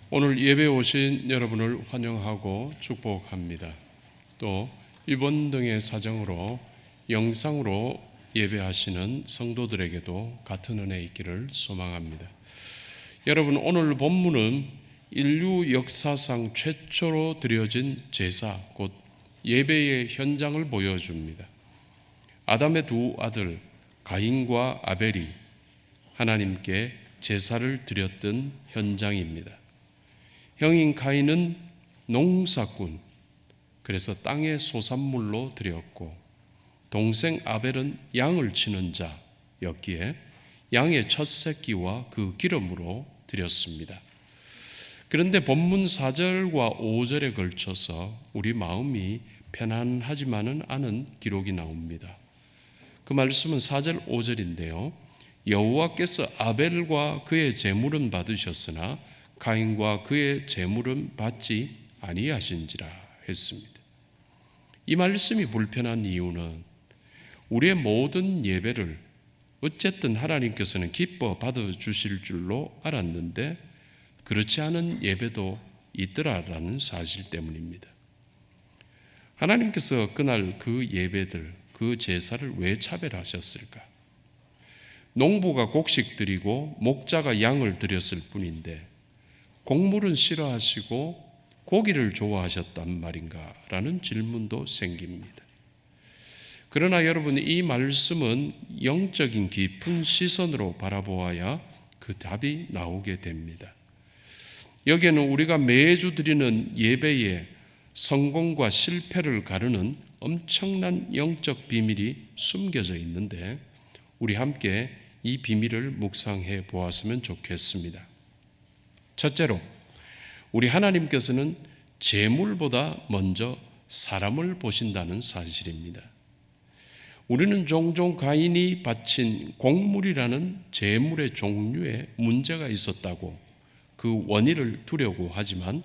오늘 예배 오신 여러분을 환영하고 축복합니다. 또 이번 등의 사정으로 영상으로 예배하시는 성도들에게도 같은 은혜 있기를 소망합니다. 여러분, 오늘 본문은 인류 역사상 최초로 드려진 제사, 곧 예배의 현장을 보여줍니다. 아담의 두 아들 가인과 아벨이 하나님께 제사를 드렸던 현장입니다. 형인 가인은 농사꾼, 그래서 땅의 소산물로 드렸고, 동생 아벨은 양을 치는 자였기에 양의 첫 새끼와 그 기름으로 드렸습니다. 그런데 본문 4절과 5절에 걸쳐서 우리 마음이 편안하지만은 않은 기록이 나옵니다. 그 말씀은 4절 5절인데요. 여호와께서 아벨과 그의 제물은 받으셨으나 가인과 그의 제물은 받지 아니하신지라 했습니다. 이 말씀이 불편한 이유는 우리의 모든 예배를 어쨌든 하나님께서는 기뻐 받아주실 줄로 알았는데 그렇지 않은 예배도 있더라라는 사실 때문입니다. 하나님께서 그날 그 예배들, 그 제사를 왜 차별하셨을까? 농부가 곡식 드리고 목자가 양을 드렸을 뿐인데 곡물은 싫어하시고 고기를 좋아하셨단 말인가? 라는 질문도 생깁니다. 그러나 여러분, 이 말씀은 영적인 깊은 시선으로 바라보아야 그 답이 나오게 됩니다. 여기에는 우리가 매주 드리는 예배의 성공과 실패를 가르는 엄청난 영적 비밀이 숨겨져 있는데 우리 함께 이 비밀을 묵상해 보았으면 좋겠습니다. 첫째로, 우리 하나님께서는 제물보다 먼저 사람을 보신다는 사실입니다. 우리는 종종 가인이 바친 곡물이라는 제물의 종류에 문제가 있었다고 그 원인을 두려고 하지만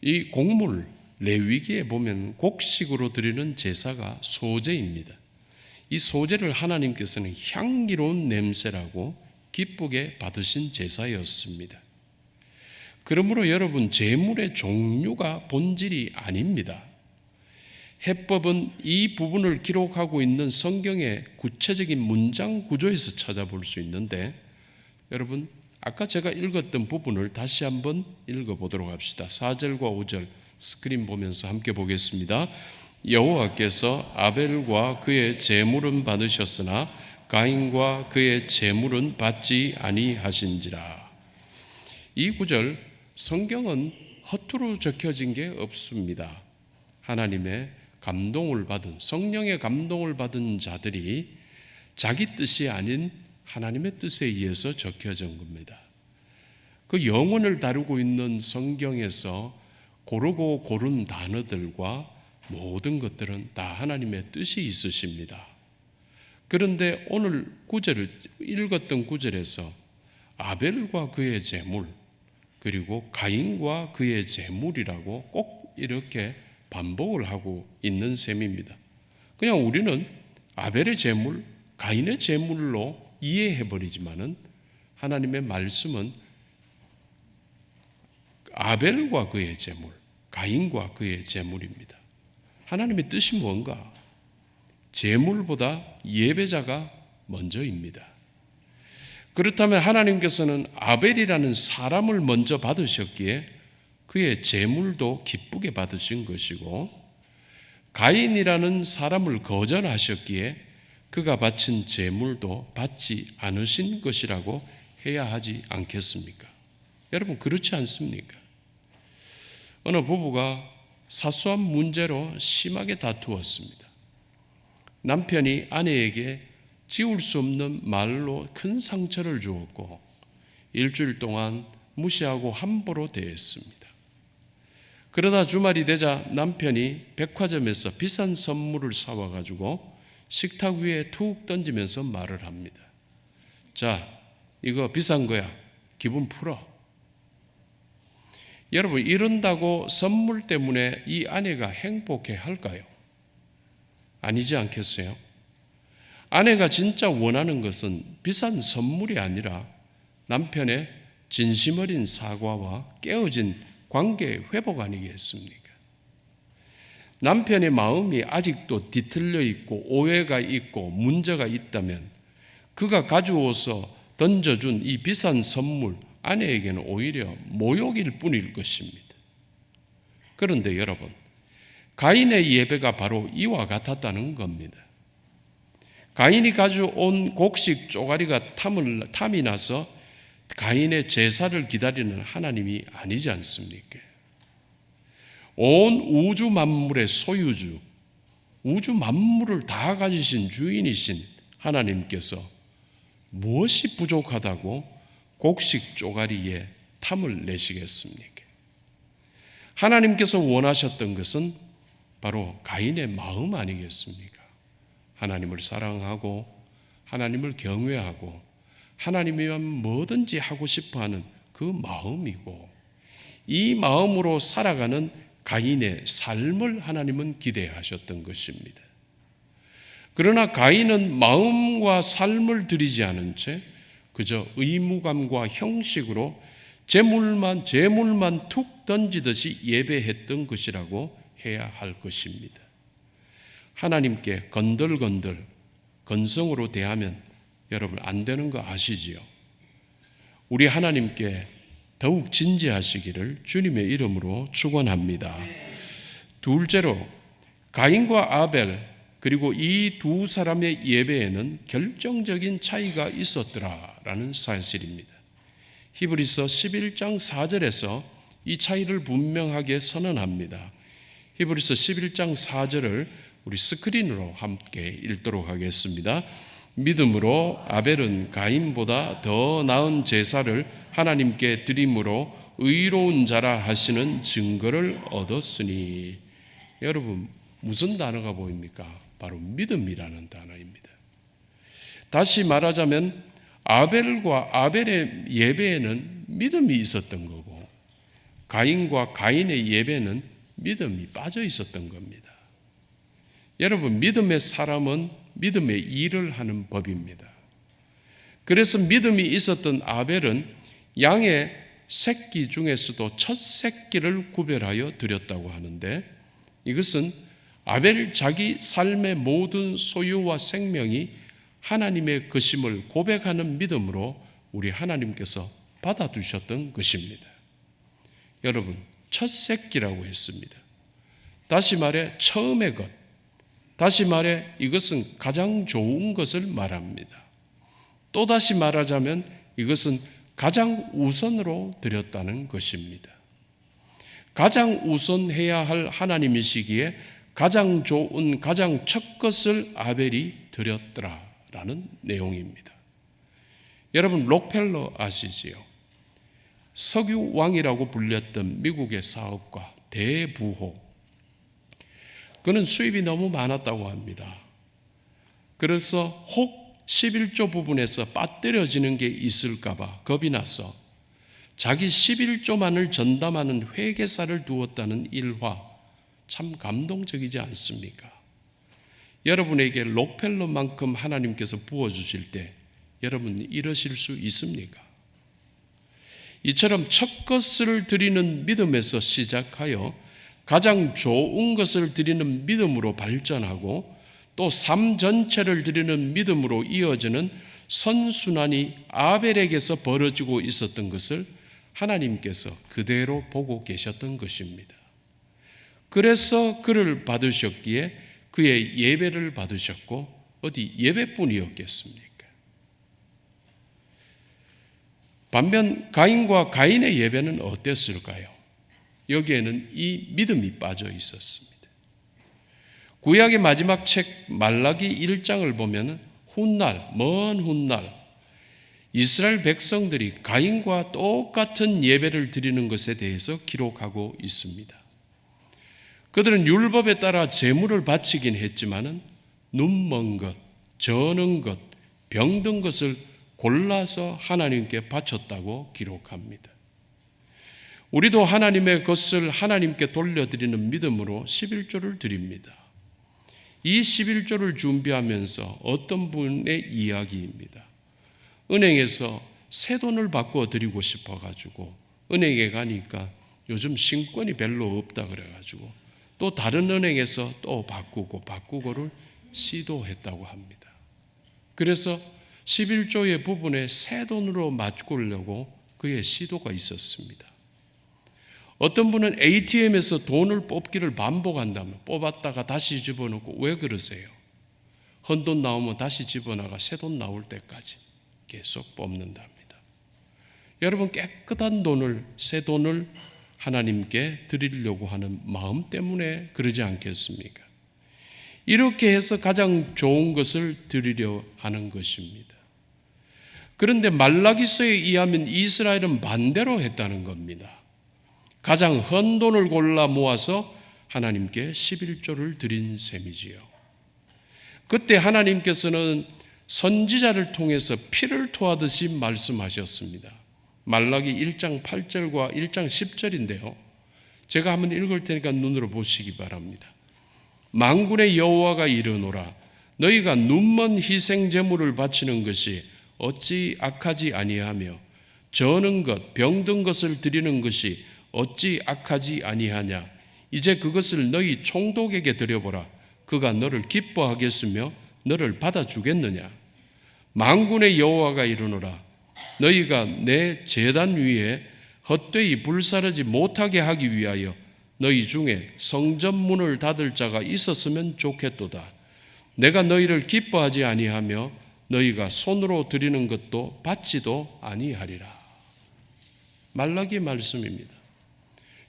이 곡물, 레위기에 보면 곡식으로 드리는 제사가 소제입니다. 이 소제를 하나님께서는 향기로운 냄새라고 기쁘게 받으신 제사였습니다. 그러므로 여러분, 제물의 종류가 본질이 아닙니다. 해법은 이 부분을 기록하고 있는 성경의 구체적인 문장 구조에서 찾아볼 수 있는데, 여러분, 아까 제가 읽었던 부분을 다시 한번 읽어보도록 합시다. 4절과 5절 스크린 보면서 함께 보겠습니다. 여호와께서 아벨과 그의 제물은 받으셨으나 가인과 그의 제물은 받지 아니하신지라. 이 구절, 성경은 허투루 적혀진 게 없습니다. 하나님의 감동을 받은, 성령의 감동을 받은 자들이 자기 뜻이 아닌 하나님의 뜻에 의해서 적혀진 겁니다. 그 영혼을 다루고 있는 성경에서 고르고 고른 단어들과 모든 것들은 다 하나님의 뜻이 있으십니다. 그런데 오늘 구절을 읽었던 구절에서 아벨과 그의 제물, 그리고 가인과 그의 제물이라고 꼭 이렇게 반복을 하고 있는 셈입니다. 그냥 우리는 아벨의 제물, 가인의 제물로 이해해버리지만은 하나님의 말씀은 아벨과 그의 제물, 가인과 그의 제물입니다. 하나님의 뜻이 뭔가? 제물보다 예배자가 먼저입니다. 그렇다면 하나님께서는 아벨이라는 사람을 먼저 받으셨기에 그의 제물도 기쁘게 받으신 것이고, 가인이라는 사람을 거절하셨기에 그가 바친 제물도 받지 않으신 것이라고 해야 하지 않겠습니까? 여러분, 그렇지 않습니까? 어느 부부가 사소한 문제로 심하게 다투었습니다. 남편이 아내에게 지울 수 없는 말로 큰 상처를 주었고 일주일 동안 무시하고 함부로 대했습니다. 그러다 주말이 되자 남편이 백화점에서 비싼 선물을 사와가지고 식탁 위에 툭 던지면서 말을 합니다. 자, 이거 비싼 거야. 기분 풀어. 여러분, 이런다고 선물 때문에 이 아내가 행복해 할까요? 아니지 않겠어요? 아내가 진짜 원하는 것은 비싼 선물이 아니라 남편의 진심 어린 사과와 깨어진 관계 회복 아니겠습니까? 남편의 마음이 아직도 뒤틀려 있고 오해가 있고 문제가 있다면 그가 가져와서 던져준 이 비싼 선물 아내에게는 오히려 모욕일 뿐일 것입니다. 그런데 여러분, 가인의 예배가 바로 이와 같았다는 겁니다. 가인이 가져온 곡식 쪼가리가 탐이 나서 가인의 제사를 기다리는 하나님이 아니지 않습니까? 온 우주 만물의 소유주, 우주 만물을 다 가지신 주인이신 하나님께서 무엇이 부족하다고 곡식 쪼가리에 탐을 내시겠습니까? 하나님께서 원하셨던 것은 바로 가인의 마음 아니겠습니까? 하나님을 사랑하고 하나님을 경외하고 하나님이면 뭐든지 하고 싶어하는 그 마음이고, 이 마음으로 살아가는 가인의 삶을 하나님은 기대하셨던 것입니다. 그러나 가인은 마음과 삶을 들이지 않은 채 그저 의무감과 형식으로 재물만 툭 던지듯이 예배했던 것이라고 해야 할 것입니다. 하나님께 건들건들 건성으로 대하면 여러분 안 되는 거 아시지요? 우리 하나님께 더욱 진지하시기를 주님의 이름으로 축원합니다. 둘째로, 가인과 아벨 그리고 이 두 사람의 예배에는 결정적인 차이가 있었더라라는 사실입니다. 히브리서 11장 4절에서 이 차이를 분명하게 선언합니다. 히브리서 11장 4절을 우리 스크린으로 함께 읽도록 하겠습니다. 믿음으로 아벨은 가인보다 더 나은 제사를 하나님께 드림으로 의로운 자라 하시는 증거를 얻었으니. 여러분, 무슨 단어가 보입니까? 바로 믿음이라는 단어입니다. 다시 말하자면 아벨과 아벨의 예배에는 믿음이 있었던 거고, 가인과 가인의 예배는 믿음이 빠져 있었던 겁니다. 여러분, 믿음의 사람은 믿음의 일을 하는 법입니다. 그래서 믿음이 있었던 아벨은 양의 새끼 중에서도 첫 새끼를 구별하여 드렸다고 하는데, 이것은 아벨 자기 삶의 모든 소유와 생명이 하나님의 것임을 고백하는 믿음으로 우리 하나님께서 받아두셨던 것입니다. 여러분, 첫 새끼라고 했습니다. 다시 말해 처음의 것, 다시 말해 이것은 가장 좋은 것을 말합니다. 또다시 말하자면 이것은 가장 우선으로 드렸다는 것입니다. 가장 우선해야 할 하나님이시기에 가장 좋은 가장 첫 것을 아벨이 드렸더라라는 내용입니다. 여러분, 록펠러 아시지요? 석유왕이라고 불렸던 미국의 사업가 대부호, 그는 수입이 너무 많았다고 합니다. 그래서 혹 11조 부분에서 빠뜨려지는 게 있을까 봐 겁이 나서 자기 11조만을 전담하는 회계사를 두었다는 일화, 참 감동적이지 않습니까? 여러분에게 록펠러만큼 하나님께서 부어주실 때 여러분 이러실 수 있습니까? 이처럼 첫 것을 드리는 믿음에서 시작하여 가장 좋은 것을 드리는 믿음으로 발전하고 또 삶 전체를 드리는 믿음으로 이어지는 선순환이 아벨에게서 벌어지고 있었던 것을 하나님께서 그대로 보고 계셨던 것입니다. 그래서 그를 받으셨기에 그의 예배를 받으셨고, 어디 예배뿐이었겠습니까? 반면 가인과 가인의 예배는 어땠을까요? 여기에는 이 믿음이 빠져 있었습니다. 구약의 마지막 책 말라기 1장을 보면 훗날, 먼 훗날 이스라엘 백성들이 가인과 똑같은 예배를 드리는 것에 대해서 기록하고 있습니다. 그들은 율법에 따라 제물을 바치긴 했지만은 눈먼 것, 저는 것, 병든 것을 골라서 하나님께 바쳤다고 기록합니다. 우리도 하나님의 것을 하나님께 돌려드리는 믿음으로 11조를 드립니다. 이 11조를 준비하면서 어떤 분의 이야기입니다. 은행에서 새 돈을 바꾸어 드리고 싶어가지고 은행에 가니까 요즘 신권이 별로 없다 그래가지고 또 다른 은행에서 또 바꾸고를 시도했다고 합니다. 그래서 11조의 부분에 새 돈으로 바꾸려고 그의 시도가 있었습니다. 어떤 분은 ATM에서 돈을 뽑기를 반복한다면 뽑았다가 다시 집어넣고 왜 그러세요? 헌돈 나오면 다시 집어넣어가 새 돈 나올 때까지 계속 뽑는답니다. 여러분, 깨끗한 돈을, 새 돈을 하나님께 드리려고 하는 마음 때문에 그러지 않겠습니까? 이렇게 해서 가장 좋은 것을 드리려 하는 것입니다. 그런데 말라기서에 의하면 이스라엘은 반대로 했다는 겁니다. 가장 헌 돈을 골라 모아서 하나님께 11조를 드린 셈이지요. 그때 하나님께서는 선지자를 통해서 피를 토하듯이 말씀하셨습니다. 말라기 1장 8절과 1장 10절인데요. 제가 한번 읽을 테니까 눈으로 보시기 바랍니다. 만군의 여호와가 이르노라 너희가 눈먼 희생 제물을 바치는 것이 어찌 악하지 아니하며 저는 것 병든 것을 드리는 것이 어찌 악하지 아니하냐. 이제 그것을 너희 총독에게 드려보라. 그가 너를 기뻐하겠으며 너를 받아주겠느냐. 만군의 여호와가 이르노라 너희가 내 제단 위에 헛되이 불사르지 못하게 하기 위하여 너희 중에 성전문을 닫을 자가 있었으면 좋겠도다. 내가 너희를 기뻐하지 아니하며 너희가 손으로 드리는 것도 받지도 아니하리라. 말라기 말씀입니다.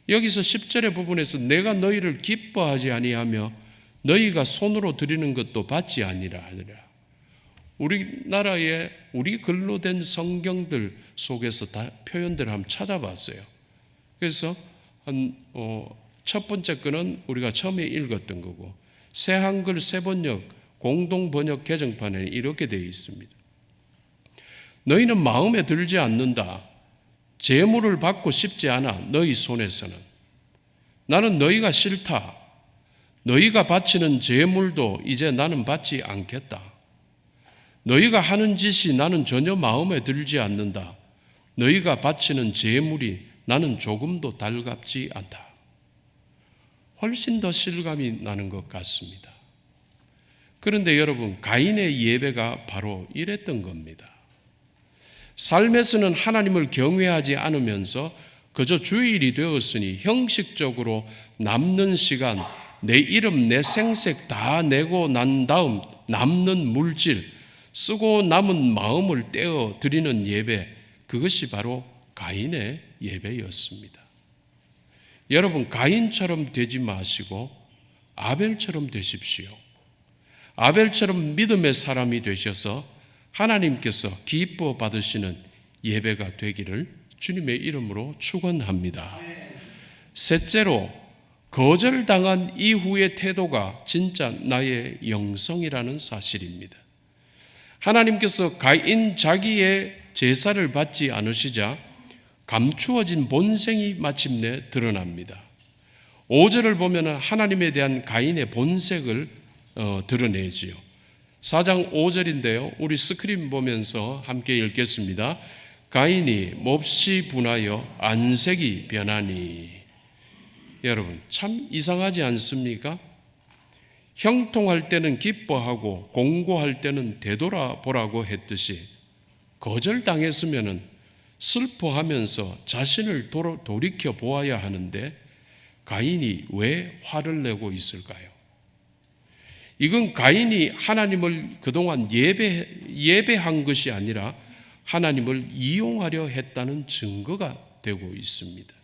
여기서 10절의 부분에서 내가 너희를 기뻐하지 아니하며 너희가 손으로 드리는 것도 받지 아니하리라. 우리나라의 우리 글로 된 성경들 속에서 다 표현들을 한번 찾아봤어요. 그래서 첫 번째 거는 우리가 처음에 읽었던 거고 새한글 새번역 공동번역 개정판에는 이렇게 되어 있습니다. 너희는 마음에 들지 않는다. 재물을 받고 싶지 않아. 너희 손에서는. 나는 너희가 싫다. 너희가 바치는 재물도 이제 나는 받지 않겠다. 너희가 하는 짓이 나는 전혀 마음에 들지 않는다. 너희가 바치는 재물이 나는 조금도 달갑지 않다. 훨씬 더 실감이 나는 것 같습니다. 그런데 여러분, 가인의 예배가 바로 이랬던 겁니다. 삶에서는 하나님을 경외하지 않으면서 그저 주일이 되었으니 형식적으로 남는 시간, 내 이름, 내 생색 다 내고 난 다음 남는 물질, 쓰고 남은 마음을 떼어 드리는 예배, 그것이 바로 가인의 예배였습니다. 여러분, 가인처럼 되지 마시고 아벨처럼 되십시오. 아벨처럼 믿음의 사람이 되셔서 하나님께서 기뻐 받으시는 예배가 되기를 주님의 이름으로 축원합니다. 셋째로, 거절당한 이후의 태도가 진짜 나의 영성이라는 사실입니다. 하나님께서 가인 자기의 제사를 받지 않으시자 감추어진 본성이 마침내 드러납니다. 5절을 보면 하나님에 대한 가인의 본색을 드러내지요. 4장 5절인데요. 우리 스크린 보면서 함께 읽겠습니다. 가인이 몹시 분하여 안색이 변하니. 여러분, 참 이상하지 않습니까? 형통할 때는 기뻐하고 공고할 때는 되돌아보라고 했듯이 거절당했으면 슬퍼하면서 자신을 돌이켜 보아야 하는데 가인이 왜 화를 내고 있을까요? 이건 가인이 하나님을 그동안 예배한 것이 아니라 하나님을 이용하려 했다는 증거가 되고 있습니다.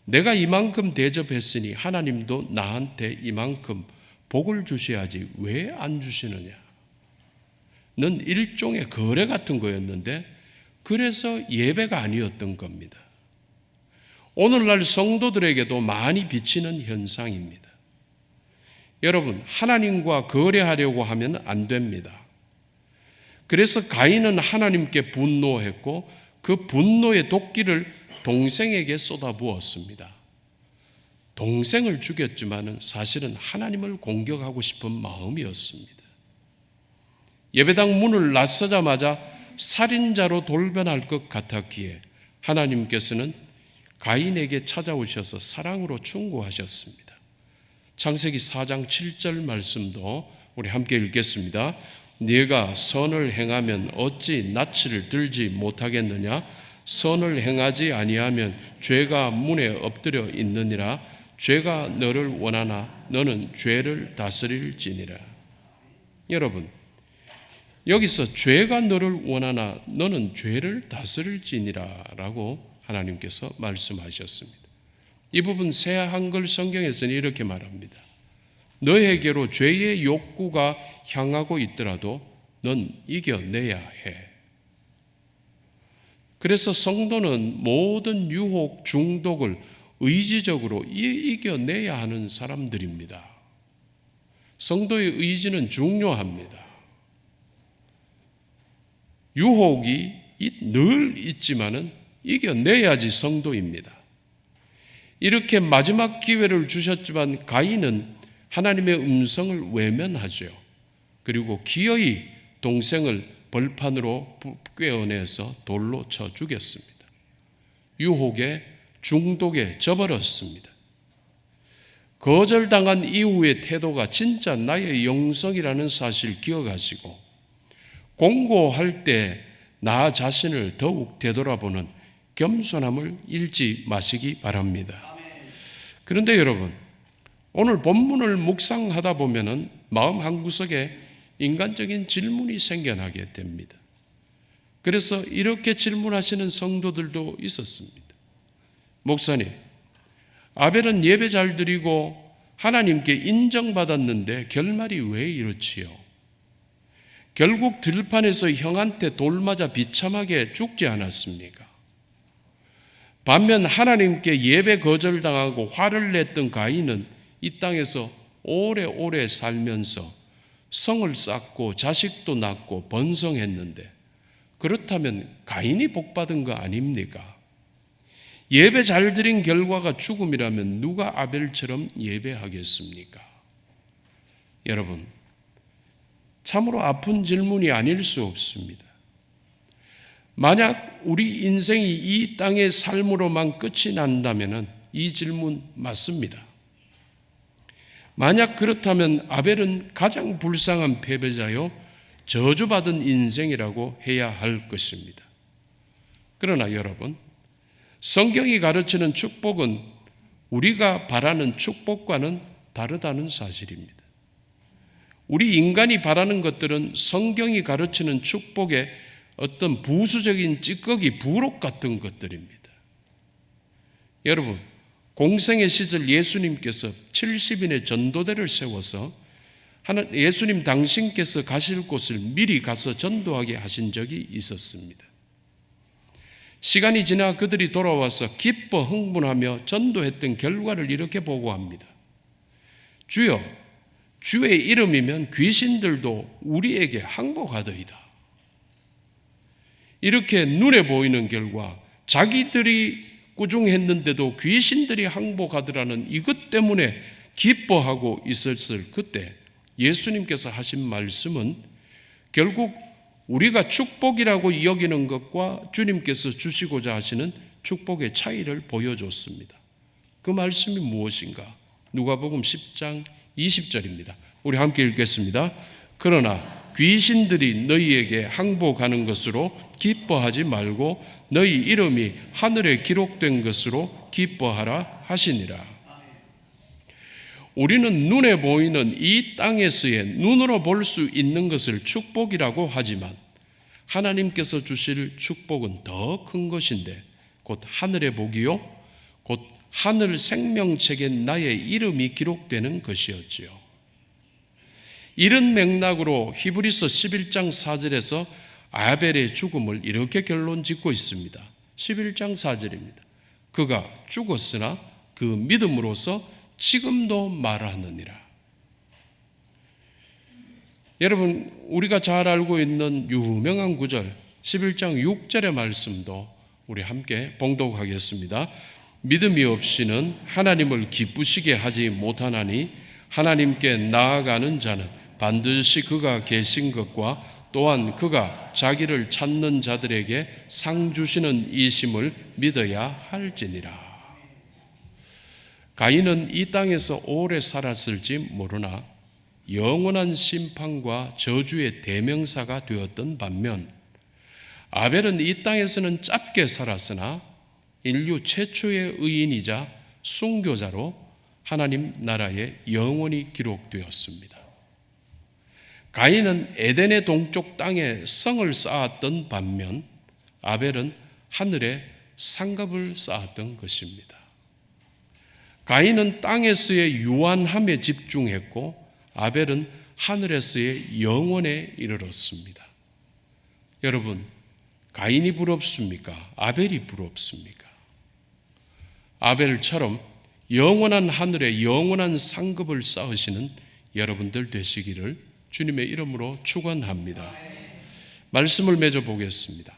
내가 이만큼 대접했으니 하나님도 나한테 이만큼 복을 주셔야지 왜 안 주시느냐? 는 일종의 거래 같은 거였는데 그래서 예배가 아니었던 겁니다. 오늘날 성도들에게도 많이 비치는 현상입니다. 여러분, 하나님과 거래하려고 하면 안 됩니다. 그래서 가인은 하나님께 분노했고 그 분노의 도끼를 동생에게 쏟아부었습니다. 동생을 죽였지만 사실은 하나님을 공격하고 싶은 마음이었습니다. 예배당 문을 나서자마자 살인자로 돌변할 것 같았기에 하나님께서는 가인에게 찾아오셔서 사랑으로 충고하셨습니다. 창세기 4장 7절 말씀도 우리 함께 읽겠습니다. 네가 선을 행하면 어찌 낯을 들지 못하겠느냐? 선을 행하지 아니하면 죄가 문에 엎드려 있느니라. 죄가 너를 원하나 너는 죄를 다스릴지니라. 여러분, 여기서 죄가 너를 원하나 너는 죄를 다스릴지니라 라고 하나님께서 말씀하셨습니다. 이 부분 새 한글 성경에서는 이렇게 말합니다. 너에게로 죄의 욕구가 향하고 있더라도 넌 이겨내야 해. 그래서 성도는 모든 유혹, 중독을 의지적으로 이겨내야 하는 사람들입니다. 성도의 의지는 중요합니다. 유혹이 늘 있지만은 이겨내야지 성도입니다. 이렇게 마지막 기회를 주셨지만 가인은 하나님의 음성을 외면하죠. 그리고 기어이 동생을 벌판으로 꿰어내서 돌로 쳐 죽였습니다. 유혹에 중독에 져버렸습니다. 거절당한 이후의 태도가 진짜 나의 영성이라는 사실을 기억하시고 공고할 때 나 자신을 더욱 되돌아보는 겸손함을 잃지 마시기 바랍니다. 그런데 여러분, 오늘 본문을 묵상하다 보면은 마음 한구석에 인간적인 질문이 생겨나게 됩니다. 그래서 이렇게 질문하시는 성도들도 있었습니다. 목사님, 아벨은 예배 잘 드리고 하나님께 인정받았는데 결말이 왜 이렇지요? 결국 들판에서 형한테 돌 맞아 비참하게 죽지 않았습니까? 반면 하나님께 예배 거절당하고 화를 냈던 가인은 이 땅에서 오래오래 살면서 성을 쌓고 자식도 낳고 번성했는데, 그렇다면 가인이 복받은 거 아닙니까? 예배 잘 드린 결과가 죽음이라면 누가 아벨처럼 예배하겠습니까? 여러분, 참으로 아픈 질문이 아닐 수 없습니다. 만약 우리 인생이 이 땅의 삶으로만 끝이 난다면 이 질문 맞습니다. 만약 그렇다면 아벨은 가장 불쌍한 패배자요 저주받은 인생이라고 해야 할 것입니다. 그러나 여러분, 성경이 가르치는 축복은 우리가 바라는 축복과는 다르다는 사실입니다. 우리 인간이 바라는 것들은 성경이 가르치는 축복의 어떤 부수적인 찌꺼기, 부록 같은 것들입니다. 여러분, 공생의 시절 예수님께서 70인의 전도대를 세워서 예수님 당신께서 가실 곳을 미리 가서 전도하게 하신 적이 있었습니다. 시간이 지나 그들이 돌아와서 기뻐 흥분하며 전도했던 결과를 이렇게 보고합니다. 주여, 주의 이름이면 귀신들도 우리에게 항복하더이다. 이렇게 눈에 보이는 결과, 자기들이 꾸중했는데도 귀신들이 항복하더라는 이것 때문에 기뻐하고 있었을 그때 예수님께서 하신 말씀은 결국 우리가 축복이라고 여기는 것과 주님께서 주시고자 하시는 축복의 차이를 보여줬습니다. 그 말씀이 무엇인가? 누가복음 10장 20절입니다. 우리 함께 읽겠습니다. 그러나 귀신들이 너희에게 항복하는 것으로 기뻐하지 말고 너희 이름이 하늘에 기록된 것으로 기뻐하라 하시니라. 우리는 눈에 보이는 이 땅에서의 눈으로 볼 수 있는 것을 축복이라고 하지만 하나님께서 주실 축복은 더 큰 것인데 곧 하늘의 복이요 곧 하늘 생명책에 나의 이름이 기록되는 것이었지요. 이런 맥락으로 히브리서 11장 4절에서 아벨의 죽음을 이렇게 결론 짓고 있습니다. 11장 4절입니다. 그가 죽었으나 그 믿음으로서 지금도 말하느니라. 여러분, 우리가 잘 알고 있는 유명한 구절 11장 6절의 말씀도 우리 함께 봉독하겠습니다. 믿음이 없이는 하나님을 기쁘시게 하지 못하나니 하나님께 나아가는 자는 반드시 그가 계신 것과 또한 그가 자기를 찾는 자들에게 상 주시는 이심을 믿어야 할지니라. 가인은 이 땅에서 오래 살았을지 모르나 영원한 심판과 저주의 대명사가 되었던 반면, 아벨은 이 땅에서는 짧게 살았으나 인류 최초의 의인이자 순교자로 하나님 나라에 영원히 기록되었습니다. 가인은 에덴의 동쪽 땅에 성을 쌓았던 반면, 아벨은 하늘에 상급을 쌓았던 것입니다. 가인은 땅에서의 유한함에 집중했고, 아벨은 하늘에서의 영원에 이르렀습니다. 여러분, 가인이 부럽습니까? 아벨이 부럽습니까? 아벨처럼 영원한 하늘에 영원한 상급을 쌓으시는 여러분들 되시기를 주님의 이름으로 축원합니다. 말씀을 맺어 보겠습니다.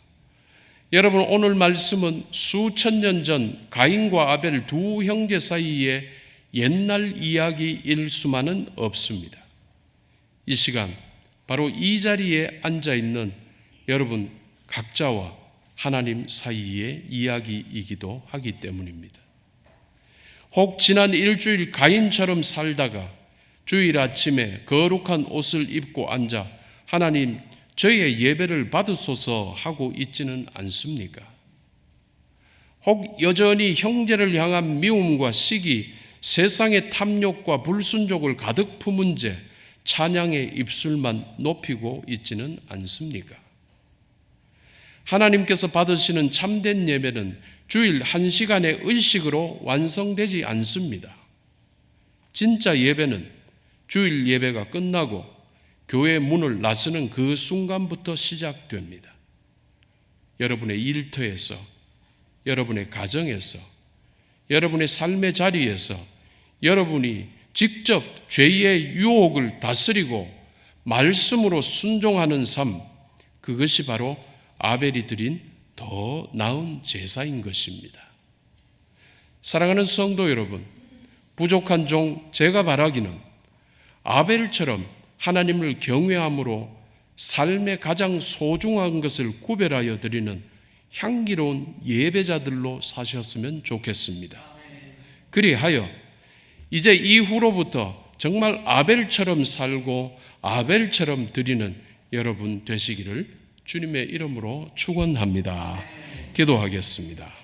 여러분, 오늘 말씀은 수천 년 전 가인과 아벨 두 형제 사이의 옛날 이야기일 수만은 없습니다. 이 시간 바로 이 자리에 앉아 있는 여러분 각자와 하나님 사이의 이야기이기도 하기 때문입니다. 혹 지난 일주일 가인처럼 살다가 주일 아침에 거룩한 옷을 입고 앉아 하나님, 저희의 예배를 받으소서 하고 있지는 않습니까? 혹 여전히 형제를 향한 미움과 시기, 세상의 탐욕과 불순종을 가득 품은 채 찬양의 입술만 높이고 있지는 않습니까? 하나님께서 받으시는 참된 예배는 주일 1시간의 의식으로 완성되지 않습니다. 진짜 예배는 주일 예배가 끝나고 교회 문을 나서는 그 순간부터 시작됩니다. 여러분의 일터에서, 여러분의 가정에서, 여러분의 삶의 자리에서 여러분이 직접 죄의 유혹을 다스리고 말씀으로 순종하는 삶, 그것이 바로 아벨이 드린 더 나은 제사인 것입니다. 사랑하는 성도 여러분, 부족한 종 제가 바라기는 아벨처럼 하나님을 경외함으로 삶의 가장 소중한 것을 구별하여 드리는 향기로운 예배자들로 사셨으면 좋겠습니다. 그리하여 이제 이후로부터 정말 아벨처럼 살고 아벨처럼 드리는 여러분 되시기를 주님의 이름으로 축원합니다. 기도하겠습니다.